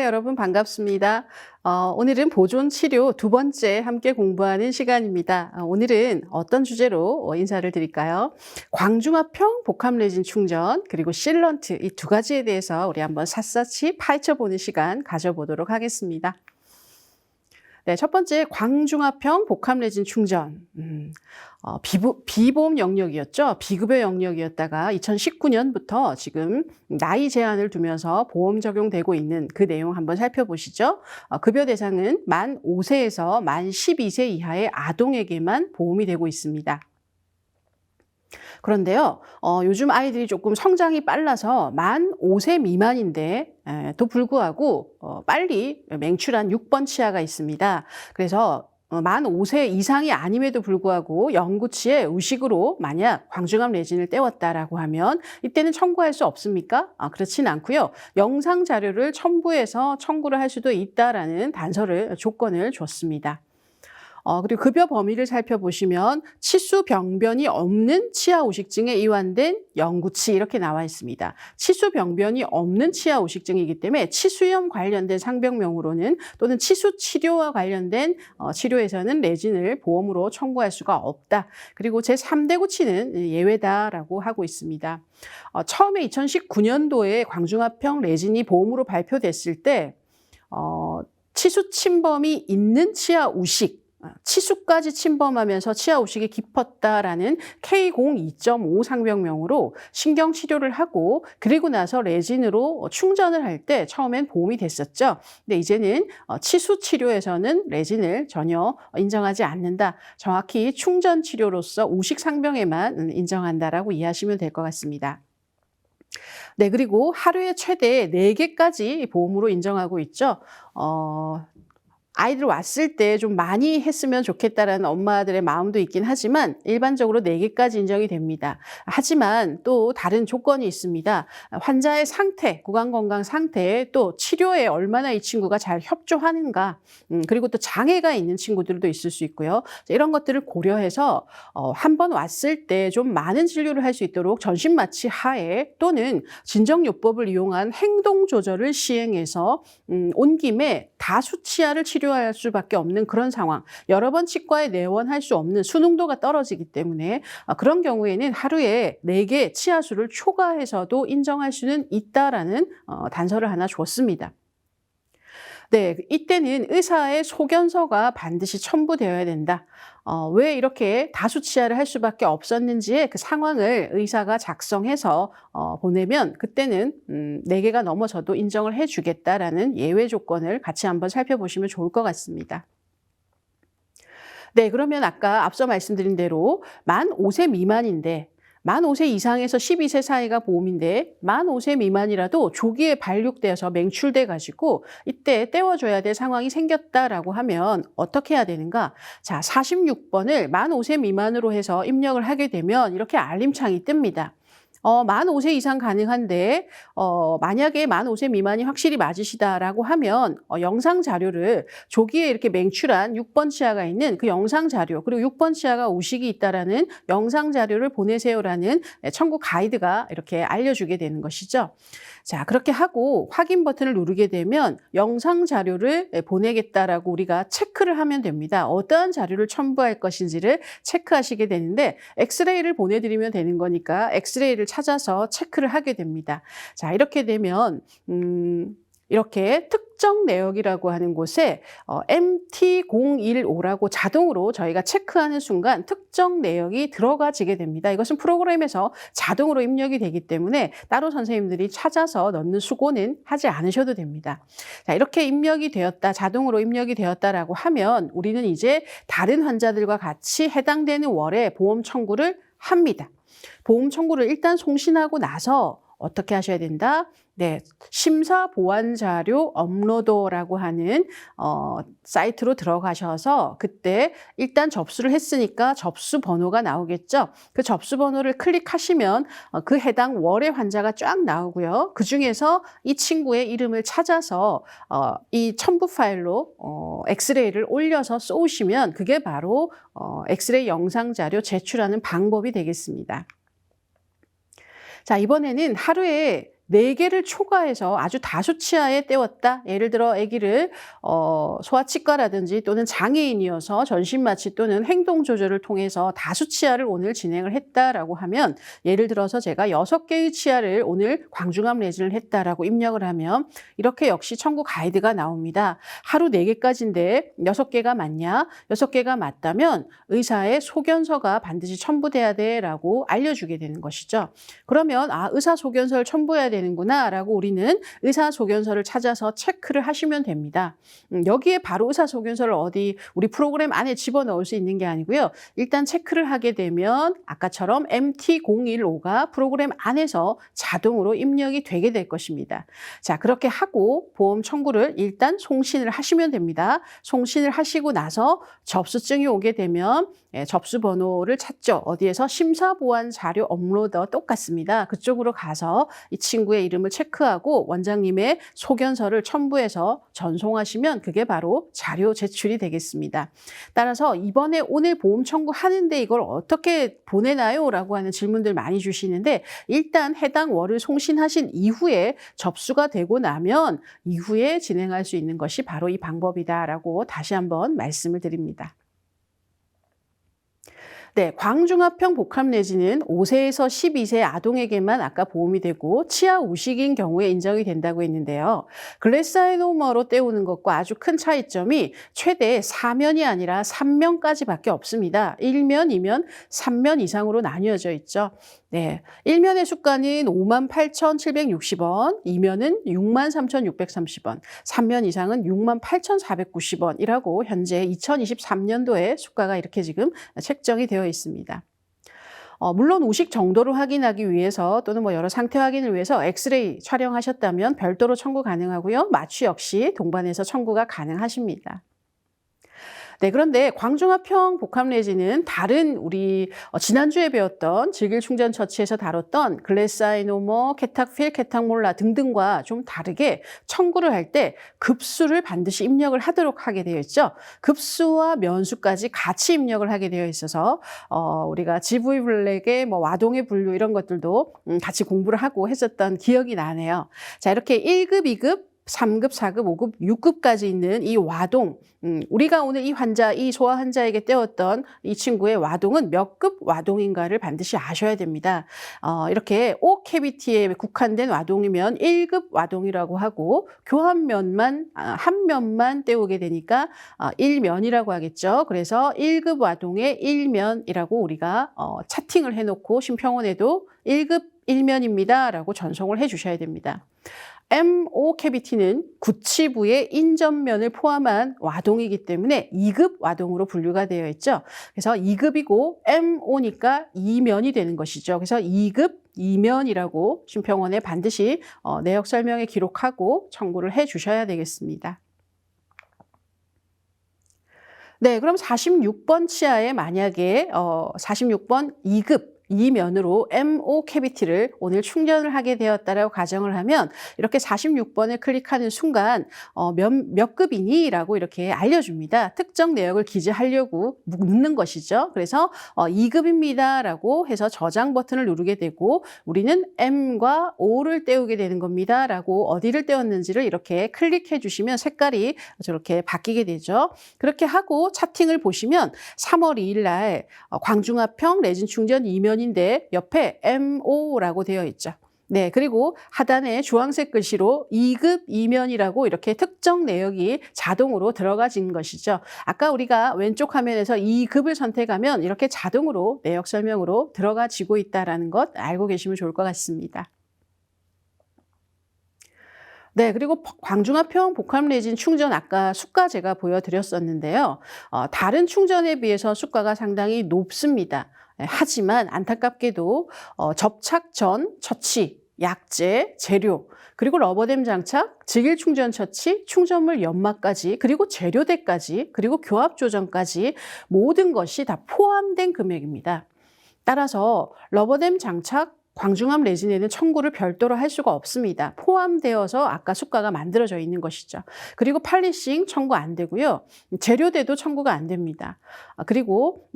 여러분 반갑습니다. 오늘은 보존 치료 두 번째 함께 공부하는 시간입니다. 오늘은 어떤 주제로 인사를 드릴까요? 광중압형 복합레진 충전 그리고 실런트 이 두 가지에 대해서 우리 한번 샅샅이 파헤쳐보는 시간 가져보도록 하겠습니다. 네, 첫 번째 광중압형 복합레진 충전. 비보험 영역이었죠. 비급여 영역이었다가 2019년부터 지금 나이 제한을 두면서 보험 적용되고 있는 그 내용 한번 살펴보시죠. 급여 대상은 만 5세에서 만 12세 이하의 아동에게만 보험이 되고 있습니다. 그런데요, 요즘 아이들이 조금 성장이 빨라서 만 5세 미만인데 또 불구하고 빨리 맹출한 6번 치아가 있습니다. 그래서 만 5세 이상이 아님에도 불구하고 영구치에 의식으로 만약 광중압 레진을 떼웠다라고 하면 이때는 청구할 수 없습니까? 그렇진 않고요. 영상 자료를 첨부해서 청구를 할 수도 있다라는 조건을 줬습니다. 그리고 급여 범위를 살펴보시면 치수 병변이 없는 치아 우식증에 이완된 영구치 이렇게 나와 있습니다. 치수 병변이 없는 치아 우식증이기 때문에 치수염 관련된 상병명으로는 또는 치수 치료와 관련된 치료에서는 레진을 보험으로 청구할 수가 없다. 그리고 제3대 구치는 예외다라고 하고 있습니다. 처음에 2019년도에 광중압형 레진이 보험으로 발표됐을 때 치수 침범이 있는 치아 우식 치수까지 침범하면서 치아 우식이 깊었다라는 K02.5 상병명으로 신경치료를 하고 그리고 나서 레진으로 충전을 할 때 처음엔 보험이 됐었죠. 근데 이제는 치수 치료에서는 레진을 전혀 인정하지 않는다. 정확히 충전 치료로서 우식 상병에만 인정한다라고 이해하시면 될 것 같습니다. 네, 그리고 하루에 최대 4개까지 보험으로 인정하고 있죠. 아이들 왔을 때 좀 많이 했으면 좋겠다라는 엄마들의 마음도 있긴 하지만 일반적으로 4개까지 인정이 됩니다. 하지만 또 다른 조건이 있습니다. 환자의 상태, 구강건강 상태, 또 치료에 얼마나 이 친구가 잘 협조하는가, 그리고 또 장애가 있는 친구들도 있을 수 있고요. 이런 것들을 고려해서 한 번 왔을 때 좀 많은 진료를 할 수 있도록 전신마취 하에 또는 진정요법을 이용한 행동 조절을 시행해서 온 김에 다수치아를 치료할 수밖에 없는 그런 상황. 여러 번 치과에 내원할 수 없는 수능도가 떨어지기 때문에 그런 경우에는 하루에 4개 치아수를 초과해서도 인정할 수는 있다라는 단서를 하나 줬습니다. 네, 이때는 의사의 소견서가 반드시 첨부되어야 된다. 왜 이렇게 다수치아를 할 수밖에 없었는지의 그 상황을 의사가 작성해서 보내면 그때는 4개가 넘어서도 인정을 해주겠다라는 예외 조건을 같이 한번 살펴보시면 좋을 것 같습니다. 네, 그러면 아까 앞서 말씀드린 대로 만 5세 미만인데 만 5세 이상에서 12세 사이가 보험인데 만 5세 미만이라도 조기에 발육되어서 맹출돼 가지고 이때 떼어줘야 될 상황이 생겼다라고 하면 어떻게 해야 되는가? 자, 46번을 만 5세 미만으로 해서 입력을 하게 되면 이렇게 알림창이 뜹니다. 만 5세 이상 가능한데 만약에 만 5세 미만이 확실히 맞으시다라고 하면 영상 자료를 조기에 이렇게 맹출한 6번 치아가 있는 그 영상 자료 그리고 6번 치아가 우식이 있다라는 영상 자료를 보내세요라는 청구 가이드가 이렇게 알려주게 되는 것이죠. 자, 그렇게 하고 확인 버튼을 누르게 되면 영상 자료를 보내겠다라고 우리가 체크를 하면 됩니다. 어떠한 자료를 첨부할 것인지를 체크하시게 되는데 엑스레이를 보내드리면 되는 거니까 엑스레이를 찾아서 체크를 하게 됩니다. 자, 이렇게 되면 이렇게 특정 내역이라고 하는 곳에 MT015라고 자동으로 저희가 체크하는 순간 특정 내역이 들어가지게 됩니다. 이것은 프로그램에서 자동으로 입력이 되기 때문에 따로 선생님들이 찾아서 넣는 수고는 하지 않으셔도 됩니다. 자, 이렇게 입력이 되었다, 자동으로 입력이 되었다라고 하면 우리는 이제 다른 환자들과 같이 해당되는 월에 보험 청구를 합니다. 보험 청구를 일단 송신하고 나서 어떻게 하셔야 된다? 네, 심사 보완 자료 업로더라고 하는 사이트로 들어가셔서 그때 일단 접수를 했으니까 접수 번호가 나오겠죠. 그 접수 번호를 클릭하시면 그 해당 월의 환자가 쫙 나오고요. 그 중에서 이 친구의 이름을 찾아서 이 첨부 파일로 엑스레이를 올려서 쏘시면 그게 바로 엑스레이 영상 자료 제출하는 방법이 되겠습니다. 자, 이번에는 하루에 4개를 초과해서 아주 다수치하에 때웠다. 예를 들어 아기를 소아치과라든지 또는 장애인이어서 전신마취 또는 행동조절을 통해서 다수치하를 오늘 진행을 했다라고 하면, 예를 들어서 제가 6개의 치아를 오늘 광중암 레진을 했다라고 입력을 하면 이렇게 역시 청구 가이드가 나옵니다. 하루 4개까지인데 6개가 맞냐? 6개가 맞다면 의사의 소견서가 반드시 첨부돼야 돼라고 알려주게 되는 것이죠. 그러면 의사 소견서를 첨부해야 되는구나 라고 우리는 의사 소견서를 찾아서 체크를 하시면 됩니다. 여기에 바로 의사 소견서를 어디 우리 프로그램 안에 집어넣을 수 있는 게 아니고요. 일단 체크를 하게 되면 아까처럼 MT015가 프로그램 안에서 자동으로 입력이 되게 될 것입니다. 자, 그렇게 하고 보험 청구를 일단 송신을 하시면 됩니다. 송신을 하시고 나서 접수증이 오게 되면 접수 번호를 찾죠. 어디에서 심사보완 자료 업로더 똑같습니다. 그쪽으로 가서 이 친구의 이름을 체크하고 원장님의 소견서를 첨부해서 전송하시면 그게 바로 자료 제출이 되겠습니다. 따라서 이번에 오늘 보험 청구하는데 이걸 어떻게 보내나요? 라고 하는 질문들 많이 주시는데, 일단 해당 월을 송신하신 이후에 접수가 되고 나면 이후에 진행할 수 있는 것이 바로 이 방법이다라고 다시 한번 말씀을 드립니다. 네, 광중압형 복합내진은 5세에서 12세 아동에게만 아까 보험이 되고 치아 우식인 경우에 인정이 된다고 했는데요. 글래사이노머로 때우는 것과 아주 큰 차이점이 최대 4면이 아니라 3면까지밖에 없습니다. 1면, 2면, 3면 이상으로 나뉘어져 있죠. 네, 1면의 수가는 58,760원, 2면은 63,630원, 3면 이상은 68,490원이라고 현재 2023년도에 수가가 이렇게 지금 책정이 되어 있습니다. 물론 우식 정도를 확인하기 위해서 또는 여러 상태 확인을 위해서 엑스레이 촬영하셨다면 별도로 청구 가능하고요. 마취 역시 동반해서 청구가 가능하십니다. 네, 그런데 광중압형 복합내진은 다른 우리 지난주에 배웠던 질길충전 처치에서 다뤘던 글래사이노머, 케탁필, 케탁몰라 등등과 좀 다르게 청구를 할 때 급수를 반드시 입력을 하도록 하게 되어 있죠. 급수와 면수까지 같이 입력을 하게 되어 있어서 우리가 GV 블랙의 와동의 분류 이런 것들도 같이 공부를 하고 했었던 기억이 나네요. 자, 이렇게 1급, 2급, 3급, 4급, 5급, 6급까지 있는 이 와동, 우리가 오늘 이 환자, 이 소아 환자에게 떼었던 이 친구의 와동은 몇 급 와동인가를 반드시 아셔야 됩니다. 이렇게 O 캐비티에 국한된 와동이면 1급 와동이라고 하고 교환면만, 한 면만 떼우게 되니까 1면이라고 하겠죠. 그래서 1급 와동의 1면이라고 우리가 차팅을 해놓고 심평원에도 1급 1면입니다 라고 전송을 해주셔야 됩니다. MO 캐비티는 구치부의 인전면을 포함한 와동이기 때문에 2급 와동으로 분류가 되어 있죠. 그래서 2급이고 MO니까 2면이 되는 것이죠. 그래서 2급 2면이라고 심평원에 반드시 내역 설명에 기록하고 청구를 해 주셔야 되겠습니다. 네, 그럼 46번 치아에 만약에 46번 2급 2면으로 MO 캐비티를 오늘 충전을 하게 되었다라고 가정을 하면 이렇게 46번을 클릭하는 순간 몇 급이니? 라고 이렇게 알려줍니다. 특정 내역을 기재하려고 묻는 것이죠. 그래서 2급입니다 라고 해서 저장 버튼을 누르게 되고 우리는 M과 O를 떼우게 되는 겁니다 라고 어디를 떼었는지를 이렇게 클릭해 주시면 색깔이 저렇게 바뀌게 되죠. 그렇게 하고 차팅을 보시면 3월 2일 날 광중압형 레진 충전 2면 인데 옆에 MO라고 되어 있죠. 네, 그리고 하단에 주황색 글씨로 2급 2면이라고 이렇게 특정 내역이 자동으로 들어가진 것이죠. 아까 우리가 왼쪽 화면에서 2급을 선택하면 이렇게 자동으로 내역 설명으로 들어가지고 있다는 것 알고 계시면 좋을 것 같습니다. 네, 그리고 광중압형 복합레진 충전 아까 수가 제가 보여드렸었는데요. 다른 충전에 비해서 수가가 상당히 높습니다. 하지만 안타깝게도 접착 전 처치, 약재, 재료, 그리고 러버댐 장착, 직일 충전 처치, 충전물 연마까지, 그리고 재료대까지, 그리고 교합 조정까지 모든 것이 다 포함된 금액입니다. 따라서 러버댐 장착, 광중압 레진에는 청구를 별도로 할 수가 없습니다. 포함되어서 아까 수가가 만들어져 있는 것이죠. 그리고 팔리싱 청구 안 되고요. 재료대도 청구가 안 됩니다. 그리고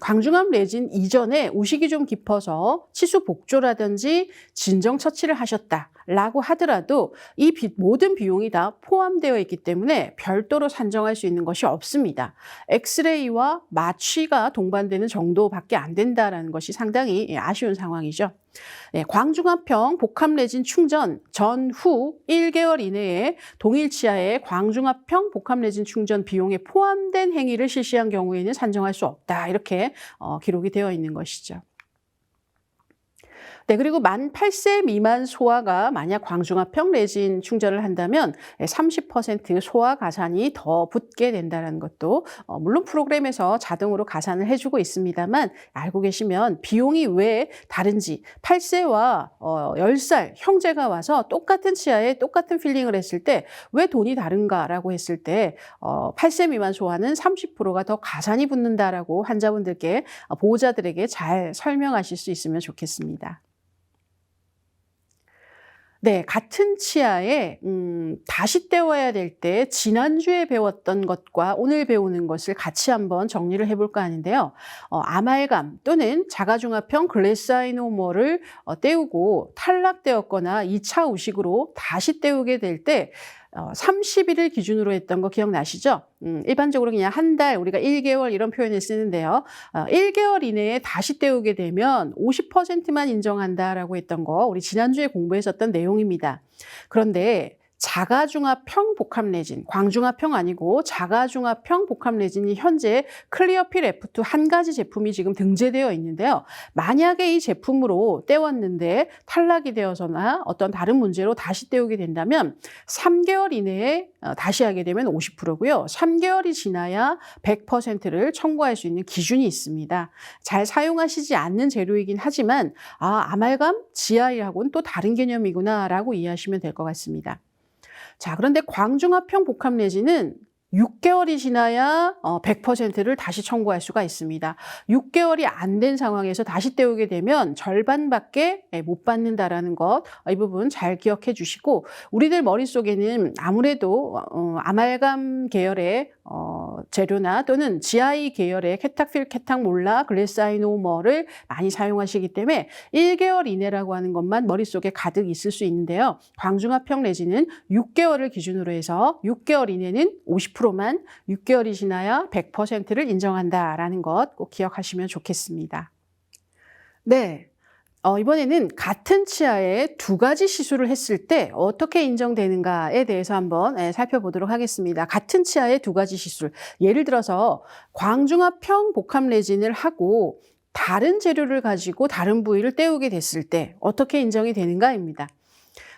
광중압 레진 이전에 우식이 좀 깊어서 치수 복조라든지 진정 처치를 하셨다. 한다라고 하더라도 이 모든 비용이 다 포함되어 있기 때문에 별도로 산정할 수 있는 것이 없습니다. 엑스레이와 마취가 동반되는 정도밖에 안 된다라는 것이 상당히 아쉬운 상황이죠. 네, 광중압형 복합레진 충전 전후 1개월 이내에 동일 치아의 광중압형 복합레진 충전 비용에 포함된 행위를 실시한 경우에는 산정할 수 없다. 이렇게 기록이 되어 있는 것이죠. 네, 그리고 만 8세 미만 소아가 만약 광중압형 레진 충전을 한다면 30% 소아 가산이 더 붙게 된다는 것도 물론 프로그램에서 자동으로 가산을 해주고 있습니다만 알고 계시면 비용이 왜 다른지 8세와 10살 형제가 와서 똑같은 치아에 똑같은 필링을 했을 때 왜 돈이 다른가라고 했을 때 8세 미만 소아는 30%가 더 가산이 붙는다라고 환자분들께 보호자들에게 잘 설명하실 수 있으면 좋겠습니다. 네, 같은 치아에 다시 떼워야 될 때 지난주에 배웠던 것과 오늘 배우는 것을 같이 한번 정리를 해볼까 하는데요. 아말감 또는 자가중압형 글래사이노머를 떼우고 탈락되었거나 2차 우식으로 다시 떼우게 될 때 30일을 기준으로 했던 거 기억나시죠? 일반적으로 그냥 한 달, 우리가 1개월 이런 표현을 쓰는데요. 1개월 이내에 다시 떼우게 되면 50%만 인정한다라고 했던 거 우리 지난주에 공부했었던 내용입니다. 그런데 자가중압형 복합레진, 광중압형 아니고 자가중압형 복합레진이 현재 클리어필 F2 한 가지 제품이 지금 등재되어 있는데요. 만약에 이 제품으로 떼웠는데 탈락이 되어서나 어떤 다른 문제로 다시 떼우게 된다면 3개월 이내에 다시 하게 되면 50%고요. 3개월이 지나야 100%를 청구할 수 있는 기준이 있습니다. 잘 사용하시지 않는 재료이긴 하지만 아말감, GI하고는 또 다른 개념이구나 라고 이해하시면 될 것 같습니다. 자, 그런데 광중압형 복합레진은 6개월이 지나야 100%를 다시 청구할 수가 있습니다. 6개월이 안 된 상황에서 다시 떼우게 되면 절반밖에 못 받는다라는 것, 이 부분 잘 기억해 주시고 우리들 머릿속에는 아무래도 아말감 계열의 재료나 또는 GI 계열의 케탁필, 케탁몰라, 글래사이노머를 많이 사용하시기 때문에 1개월 이내라고 하는 것만 머릿속에 가득 있을 수 있는데요. 광중압형 레진은 6개월을 기준으로 해서 6개월 이내는 50%만 6개월이 지나야 100%를 인정한다라는 것 꼭 기억하시면 좋겠습니다. 네. 이번에는 같은 치아에 두 가지 시술을 했을 때 어떻게 인정되는가에 대해서 한번 살펴보도록 하겠습니다. 같은 치아에 두 가지 시술. 예를 들어서 광중압형 복합레진을 하고 다른 재료를 가지고 다른 부위를 떼우게 됐을 때 어떻게 인정이 되는가입니다.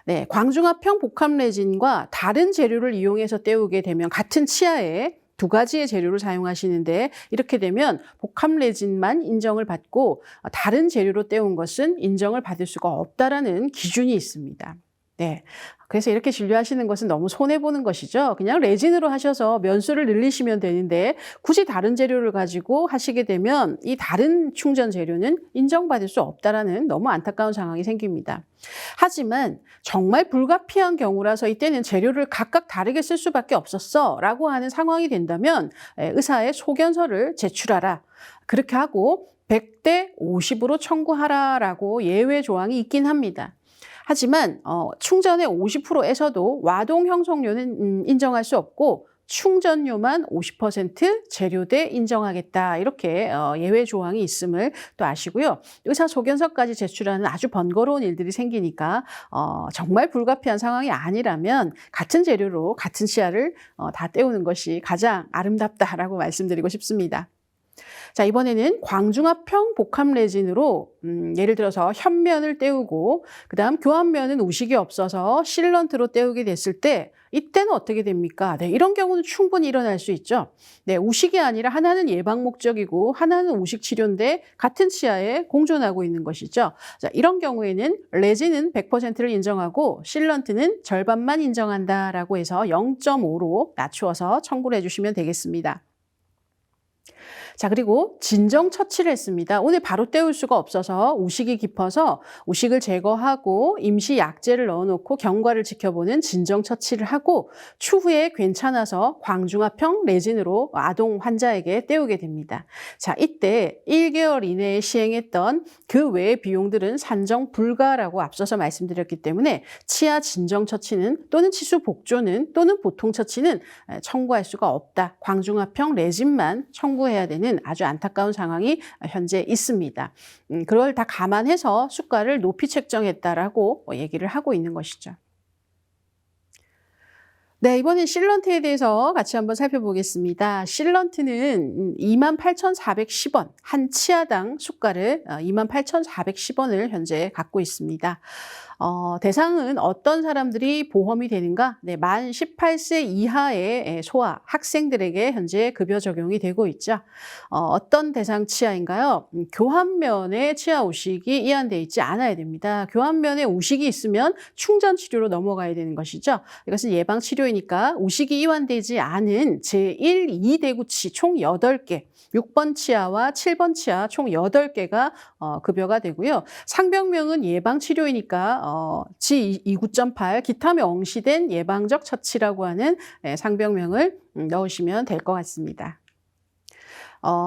네, 광중압형 복합레진과 다른 재료를 이용해서 떼우게 되면 같은 치아에 두 가지의 재료를 사용하시는데 이렇게 되면 복합레진만 인정을 받고 다른 재료로 떼운 것은 인정을 받을 수가 없다라는 기준이 있습니다. 네. 그래서 이렇게 진료하시는 것은 너무 손해보는 것이죠. 그냥 레진으로 하셔서 면수를 늘리시면 되는데 굳이 다른 재료를 가지고 하시게 되면 이 다른 충전 재료는 인정받을 수 없다라는 너무 안타까운 상황이 생깁니다. 하지만 정말 불가피한 경우라서 이때는 재료를 각각 다르게 쓸 수밖에 없었어 라고 하는 상황이 된다면 의사의 소견서를 제출하라. 그렇게 하고 100대 50으로 청구하라라고 예외 조항이 있긴 합니다. 하지만 충전의 50%에서도 와동 형성료는 인정할 수 없고 충전료만 50% 재료대 인정하겠다 이렇게 예외 조항이 있음을 또 아시고요. 의사 소견서까지 제출하는 아주 번거로운 일들이 생기니까 정말 불가피한 상황이 아니라면 같은 재료로 같은 치아를 다 떼우는 것이 가장 아름답다라고 말씀드리고 싶습니다. 자, 이번에는 광중압형 복합레진으로 예를 들어서 현면을 떼우고 그다음 교환면은 우식이 없어서 실런트로 떼우게 됐을 때 이때는 어떻게 됩니까? 네, 이런 경우는 충분히 일어날 수 있죠. 네, 우식이 아니라 하나는 예방 목적이고 하나는 우식 치료인데 같은 치아에 공존하고 있는 것이죠. 자, 이런 경우에는 레진은 100%를 인정하고 실런트는 절반만 인정한다라고 해서 0.5로 낮추어서 청구를 해주시면 되겠습니다. 자, 그리고 진정 처치를 했습니다. 오늘 바로 때울 수가 없어서 우식이 깊어서 우식을 제거하고 임시 약제를 넣어놓고 경과를 지켜보는 진정 처치를 하고 추후에 괜찮아서 광중합형 레진으로 아동 환자에게 때우게 됩니다. 자, 이때 1개월 이내에 시행했던 그 외의 비용들은 산정 불가라고 앞서서 말씀드렸기 때문에 치아 진정 처치는 또는 치수 복조는 또는 보통 처치는 청구할 수가 없다. 광중합형 레진만 청구해야 되는 아주 안타까운 상황이 현재 있습니다. 그걸 다 감안해서 수가를 높이 책정했다라고 얘기를 하고 있는 것이죠. 네, 이번엔 실런트에 대해서 같이 한번 살펴보겠습니다. 실런트는 28,410원, 한 치아당 수가를 28,410원을 현재 갖고 있습니다. 대상은 어떤 사람들이 보험이 되는가? 네, 만 18세 이하의 소아, 학생들에게 현재 급여 적용이 되고 있죠. 어떤 대상 치아인가요? 교환면에 치아 우식이 이완되어 있지 않아야 됩니다. 교환면에 우식이 있으면 충전 치료로 넘어가야 되는 것이죠. 이것은 예방 치료이니까 우식이 이완되지 않은 제1, 2대구치 총 8개, 6번 치아와 7번 치아 총 8개가 급여가 되고요. 상병명은 예방 치료이니까 G29.8 기타 명시된 예방적 처치라고 하는 상병명을 넣으시면 될 것 같습니다.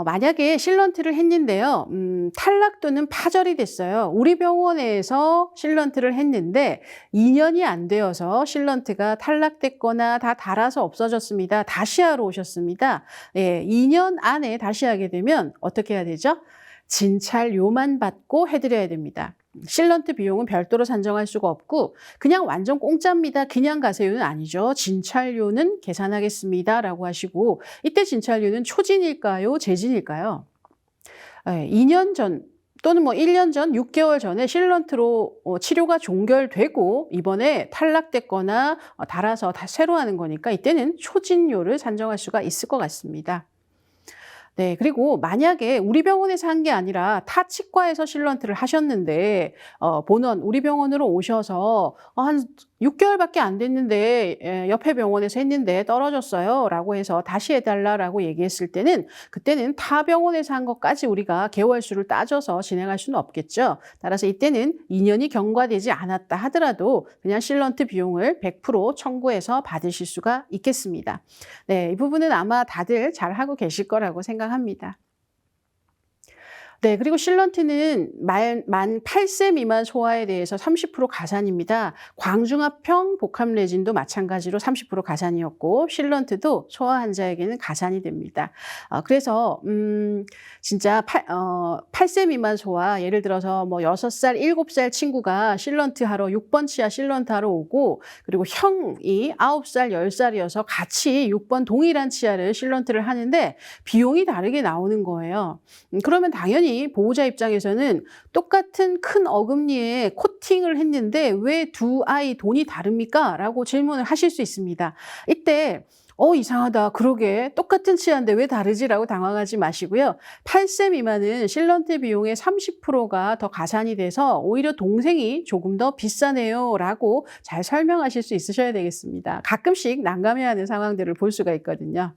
만약에 실런트를 했는데요. 탈락 또는 파절이 됐어요. 우리 병원에서 실런트를 했는데 2년이 안 되어서 실런트가 탈락됐거나 다 닳아서 없어졌습니다. 다시 하러 오셨습니다. 네, 2년 안에 다시 하게 되면 어떻게 해야 되죠? 진찰료만 받고 해드려야 됩니다. 실런트 비용은 별도로 산정할 수가 없고 그냥 완전 공짜입니다. 그냥 가세요는 아니죠. 진찰료는 계산하겠습니다. 라고 하시고 이때 진찰료는 초진일까요? 재진일까요? 2년 전 또는 1년 전, 6개월 전에 실런트로 치료가 종결되고 이번에 탈락됐거나 닳아서 다 새로 하는 거니까 이때는 초진료를 산정할 수가 있을 것 같습니다. 네, 그리고 만약에 우리 병원에서 한 게 아니라 타 치과에서 실런트를 하셨는데 본원 우리 병원으로 오셔서 한 6개월밖에 안 됐는데 옆에 병원에서 했는데 떨어졌어요 라고 해서 다시 해달라고 얘기했을 때는 그때는 타 병원에서 한 것까지 우리가 개월수를 따져서 진행할 수는 없겠죠. 따라서 이때는 2년이 경과되지 않았다 하더라도 그냥 실런트 비용을 100% 청구해서 받으실 수가 있겠습니다. 네, 이 부분은 아마 다들 잘 하고 계실 거라고 생각합니다. 네, 그리고 실런트는 만 8세 미만 소아에 대해서 30% 가산입니다. 광중합형 복합레진도 마찬가지로 30% 가산이었고 실런트도 소아 환자에게는 가산이 됩니다. 그래서 진짜 8세 미만 소아 예를 들어서 6살, 7살 친구가 실런트 하러 6번 치아 실런트 하러 오고 그리고 형이 9살, 10살이어서 같이 6번 동일한 치아를 실런트를 하는데 비용이 다르게 나오는 거예요. 그러면 당연히 보호자 입장에서는 똑같은 큰 어금니에 코팅을 했는데 왜 두 아이 돈이 다릅니까? 라고 질문을 하실 수 있습니다. 이때 이상하다. 그러게 똑같은 치아인데 왜 다르지? 라고 당황하지 마시고요. 8세 미만은 실런트 비용의 30%가 더 가산이 돼서 오히려 동생이 조금 더 비싸네요. 라고 잘 설명하실 수 있으셔야 되겠습니다. 가끔씩 난감해하는 상황들을 볼 수가 있거든요.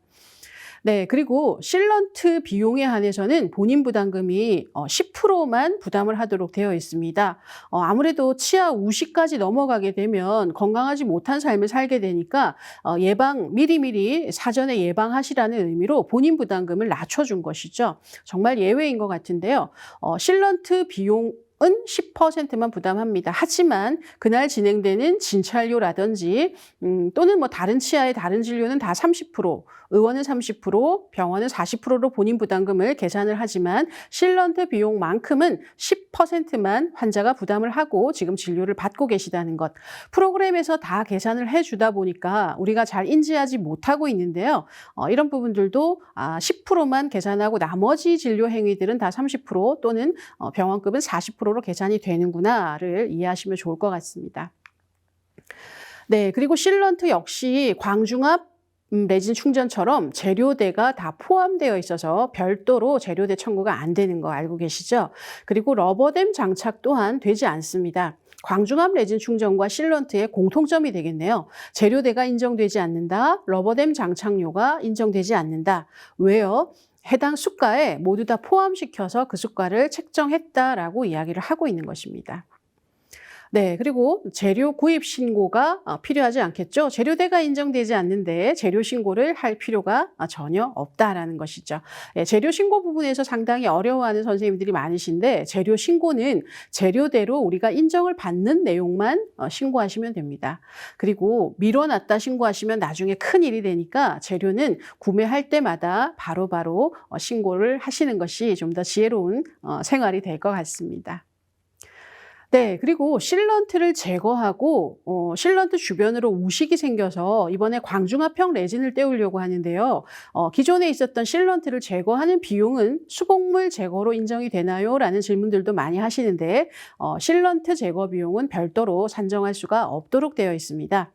네, 그리고 실런트 비용에 한해서는 본인 부담금이 10%만 부담을 하도록 되어 있습니다. 아무래도 치아 우식까지 넘어가게 되면 건강하지 못한 삶을 살게 되니까 미리미리 사전에 예방하시라는 의미로 본인 부담금을 낮춰준 것이죠. 정말 예외인 것 같은데요. 실런트 비용 은 10%만 부담합니다. 하지만 그날 진행되는 진찰료라든지 또는 다른 치아의 다른 진료는 다 30%, 의원은 30%, 병원은 40%로 본인 부담금을 계산을 하지만 실런트 비용만큼은 10%만 환자가 부담을 하고 지금 진료를 받고 계시다는 것. 프로그램에서 다 계산을 해주다 보니까 우리가 잘 인지하지 못하고 있는데요. 이런 부분들도 10%만 계산하고 나머지 진료 행위들은 다 30% 또는 병원급은 40%로 계산이 되는구나를 이해하시면 좋을 것 같습니다. 네, 그리고 실런트 역시 광중압 레진 충전처럼 재료대가 다 포함되어 있어서 별도로 재료대 청구가 안 되는 거 알고 계시죠? 그리고 러버댐 장착 또한 되지 않습니다. 광중압 레진 충전과 실런트의 공통점이 되겠네요. 재료대가 인정되지 않는다. 러버댐 장착료가 인정되지 않는다. 왜요? 해당 수가에 모두 다 포함시켜서 그 수가를 책정했다라고 이야기를 하고 있는 것입니다. 네, 그리고 재료 구입 신고가 필요하지 않겠죠. 재료대가 인정되지 않는데 재료 신고를 할 필요가 전혀 없다라는 것이죠. 예, 재료 신고 부분에서 상당히 어려워하는 선생님들이 많으신데 재료 신고는 재료대로 우리가 인정을 받는 내용만 신고하시면 됩니다. 그리고 미뤄놨다 신고하시면 나중에 큰일이 되니까 재료는 구매할 때마다 바로바로 신고를 하시는 것이 좀 더 지혜로운 생활이 될 것 같습니다. 네, 그리고 실런트를 제거하고 실런트 주변으로 우식이 생겨서 이번에 광중합형 레진을 떼우려고 하는데요. 기존에 있었던 실런트를 제거하는 비용은 수복물 제거로 인정이 되나요? 라는 질문들도 많이 하시는데 실런트 제거 비용은 별도로 산정할 수가 없도록 되어 있습니다.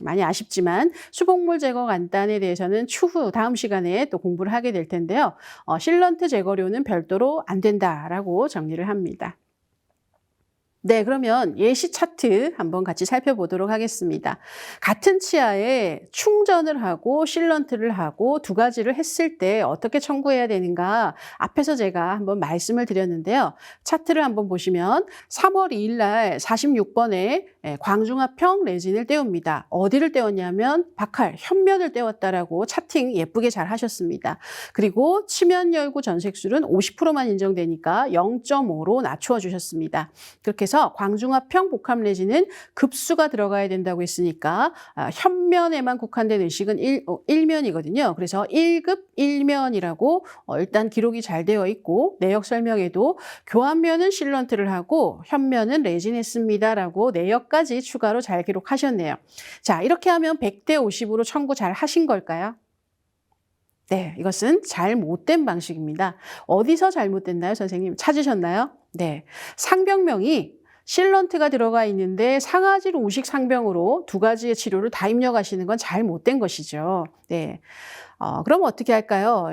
많이 아쉽지만 수복물 제거 간단에 대해서는 추후 다음 시간에 또 공부를 하게 될 텐데요. 실런트 제거료는 별도로 안 된다라고 정리를 합니다. 네, 그러면 예시 차트 한번 같이 살펴보도록 하겠습니다. 같은 치아에 충전을 하고 실런트를 하고 두 가지를 했을 때 어떻게 청구해야 되는가 앞에서 제가 한번 말씀을 드렸는데요. 차트를 한번 보시면 3월 2일 날 46번에 광중합형 레진을 떼웁니다. 어디를 떼웠냐면 박할, 현면을 떼웠다라고 차팅 예쁘게 잘 하셨습니다. 그리고 치면 열구 전색술은 50%만 인정되니까 0.5로 낮추어 주셨습니다. 그렇게 해서 광중합형 복합 레진은 급수가 들어가야 된다고 했으니까 현면에만 국한된 의식은 1면이거든요. 그래서 1급 1면이라고 일단 기록이 잘 되어 있고 내역 설명에도 교환면은 실런트를 하고 현면은 레진 했습니다라고 내역까지 추가로 잘 기록하셨네요. 자, 이렇게 하면 100대 50으로 청구 잘 하신 걸까요? 네, 이것은 잘못된 방식입니다. 어디서 잘못됐나요, 선생님? 찾으셨나요? 네, 상병명이 실런트가 들어가 있는데 상아질 우식 상병으로 두 가지의 치료를 다 입력하시는 건 잘못된 것이죠. 네, 그럼 어떻게 할까요?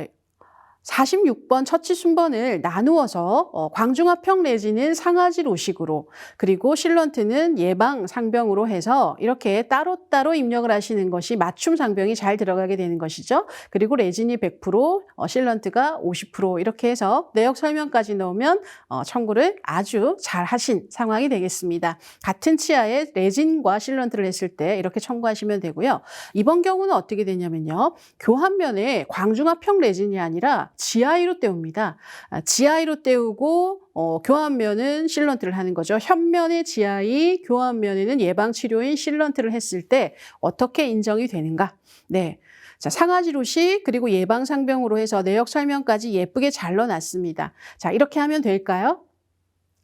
46번 처치 순번을 나누어서 광중합형 레진은 상아질 우식으로 그리고 실런트는 예방 상병으로 해서 이렇게 따로따로 입력을 하시는 것이 맞춤 상병이 잘 들어가게 되는 것이죠. 그리고 레진이 100%, 실런트가 50% 이렇게 해서 내역 설명까지 넣으면 청구를 아주 잘 하신 상황이 되겠습니다. 같은 치아에 레진과 실런트를 했을 때 이렇게 청구하시면 되고요. 이번 경우는 어떻게 되냐면요. 교환면에 광중합형 레진이 아니라 GI로 떼웁니다. GI로 떼우고 교환면은 실런트를 하는 거죠. 현면의 GI, 교환면에는 예방치료인 실런트를 했을 때 어떻게 인정이 되는가? 네. 자, 상아지루식 그리고 예방상병으로 해서 내역 설명까지 예쁘게 잘 넣어놨습니다. 자, 이렇게 하면 될까요?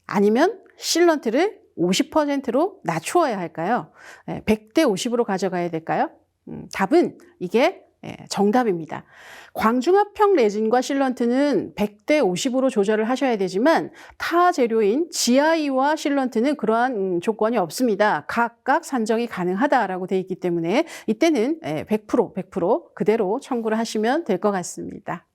아니면 실런트를 50%로 낮추어야 할까요? 100대 50으로 가져가야 될까요? 답은 이게 정답입니다. 광중합형 레진과 실런트는 100대 50으로 조절을 하셔야 되지만 타 재료인 GI와 실런트는 그러한 조건이 없습니다. 각각 산정이 가능하다라고 되어 있기 때문에 이때는 100% 그대로 청구를 하시면 될 것 같습니다.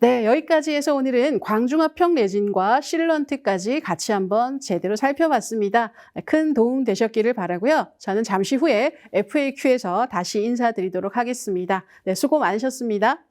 네, 여기까지 해서 오늘은 광중합형 레진과 실런트까지 같이 한번 제대로 살펴봤습니다. 큰 도움 되셨기를 바라고요. 저는 잠시 후에 FAQ에서 다시 인사드리도록 하겠습니다. 네, 수고 많으셨습니다.